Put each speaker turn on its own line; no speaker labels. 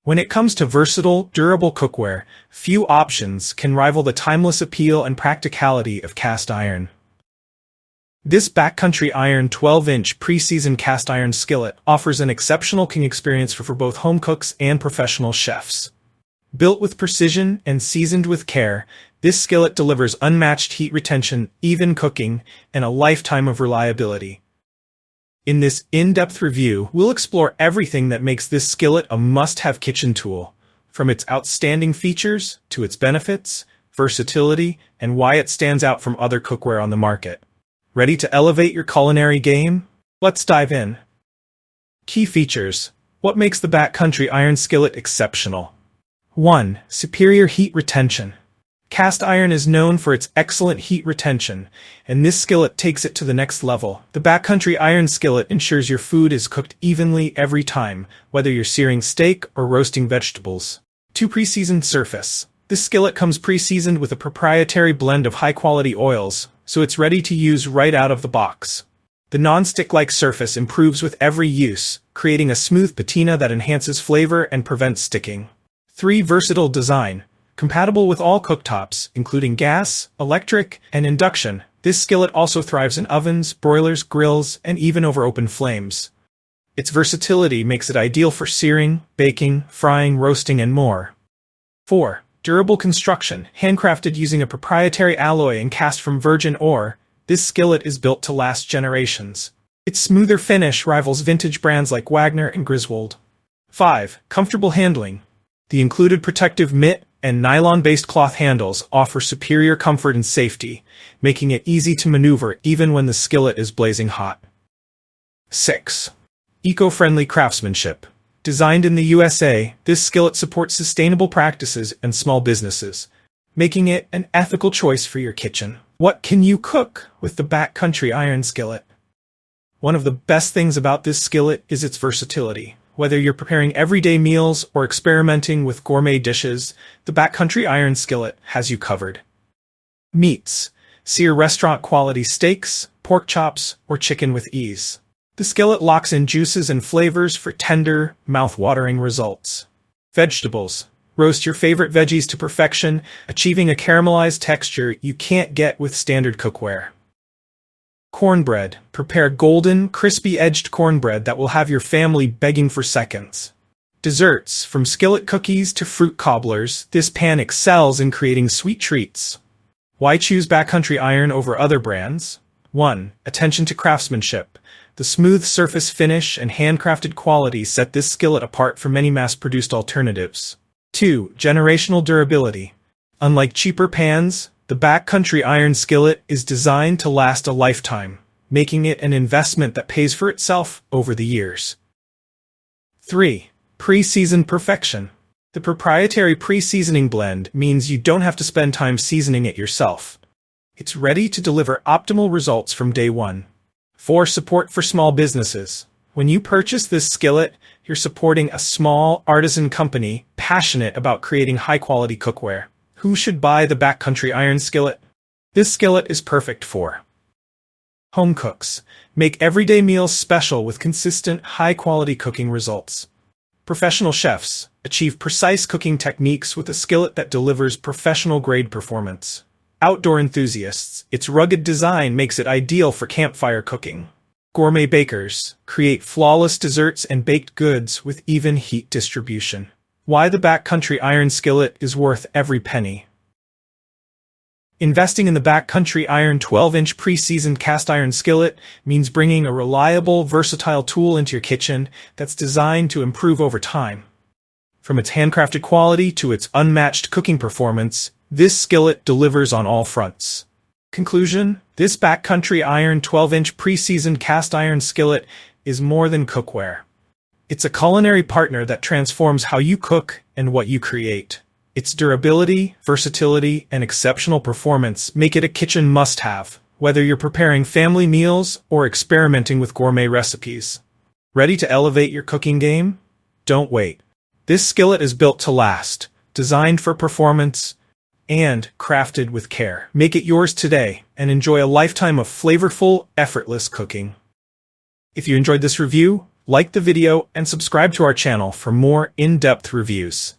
When it comes to versatile, durable cookware, few options can rival the timeless appeal and practicality of cast iron. This Backcountry Iron 12-inch pre-seasoned cast iron skillet offers an exceptional cooking experience for both home cooks and professional chefs. Built with precision and seasoned with care, this skillet delivers unmatched heat retention, even cooking, and a lifetime of reliability. In this in-depth review, we'll explore everything that makes this skillet a must-have kitchen tool, from its outstanding features to its benefits, versatility, and why it stands out from other cookware on the market. Ready to elevate your culinary game? Let's dive in. Key features. What makes the Backcountry Iron Skillet exceptional? 1. Superior heat retention. Cast iron is known for its excellent heat retention, and this skillet takes it to the next level. The Backcountry Iron Skillet ensures your food is cooked evenly every time, whether you're searing steak or roasting vegetables. 2. Pre-seasoned surface. This skillet comes pre-seasoned with a proprietary blend of high-quality oils, so it's ready to use right out of the box. The non-stick-like surface improves with every use, creating a smooth patina that enhances flavor and prevents sticking. 3. Versatile design. Compatible with all cooktops, including gas, electric, and induction, this skillet also thrives in ovens, broilers, grills, and even over open flames. Its versatility makes it ideal for searing, baking, frying, roasting, and more. 4. Durable construction. Handcrafted using a proprietary alloy and cast from virgin ore, this skillet is built to last generations. Its smoother finish rivals vintage brands like Wagner and Griswold. 5. Comfortable handling. The included protective mitt and nylon-based cloth handles offer superior comfort and safety, making it easy to maneuver even when the skillet is blazing hot. 6. Eco-friendly craftsmanship. Designed in the USA, this skillet supports sustainable practices and small businesses, making it an ethical choice for your kitchen. What can you cook with the Backcountry Iron Skillet? One of the best things about this skillet is its versatility. Whether you're preparing everyday meals or experimenting with gourmet dishes, the Backcountry Iron Skillet has you covered. Meats. Sear restaurant-quality steaks, pork chops, or chicken with ease. The skillet locks in juices and flavors for tender, mouth-watering results. Vegetables. Roast your favorite veggies to perfection, achieving a caramelized texture you can't get with standard cookware. Cornbread. Prepare golden, crispy-edged cornbread that will have your family begging for seconds. Desserts. From skillet cookies to fruit cobblers, this pan excels in creating sweet treats. Why choose Backcountry Iron over other brands? 1. Attention to craftsmanship. The smooth surface finish and handcrafted quality set this skillet apart from many mass-produced alternatives. 2. Generational durability. Unlike cheaper pans, the Backcountry Iron Skillet is designed to last a lifetime, making it an investment that pays for itself over the years. 3. Pre-seasoned perfection. The proprietary pre-seasoning blend means you don't have to spend time seasoning it yourself. It's ready to deliver optimal results from day one. 4. Support for small businesses. When you purchase this skillet, you're supporting a small artisan company passionate about creating high-quality cookware. Who should buy the Backcountry Iron Skillet? This skillet is perfect for home cooks. Make everyday meals special with consistent, high-quality cooking results. Professional chefs. Achieve precise cooking techniques with a skillet that delivers professional-grade performance. Outdoor enthusiasts. Its rugged design makes it ideal for campfire cooking. Gourmet bakers. Create flawless desserts and baked goods with even heat distribution. Why the Backcountry Iron Skillet is worth every penny. Investing in the Backcountry Iron 12-inch pre-seasoned cast iron skillet means bringing a reliable, versatile tool into your kitchen that's designed to improve over time. From its handcrafted quality to its unmatched cooking performance, this skillet delivers on all fronts. Conclusion: this Backcountry Iron 12-inch pre-seasoned cast iron skillet is more than cookware. It's a culinary partner that transforms how you cook and what you create. Its durability, versatility, and exceptional performance make it a kitchen must-have, whether you're preparing family meals or experimenting with gourmet recipes. Ready to elevate your cooking game? Don't wait. This skillet is built to last, designed for performance, and crafted with care. Make it yours today and enjoy a lifetime of flavorful, effortless cooking. If you enjoyed this review, Like the video and subscribe to our channel for more in-depth reviews.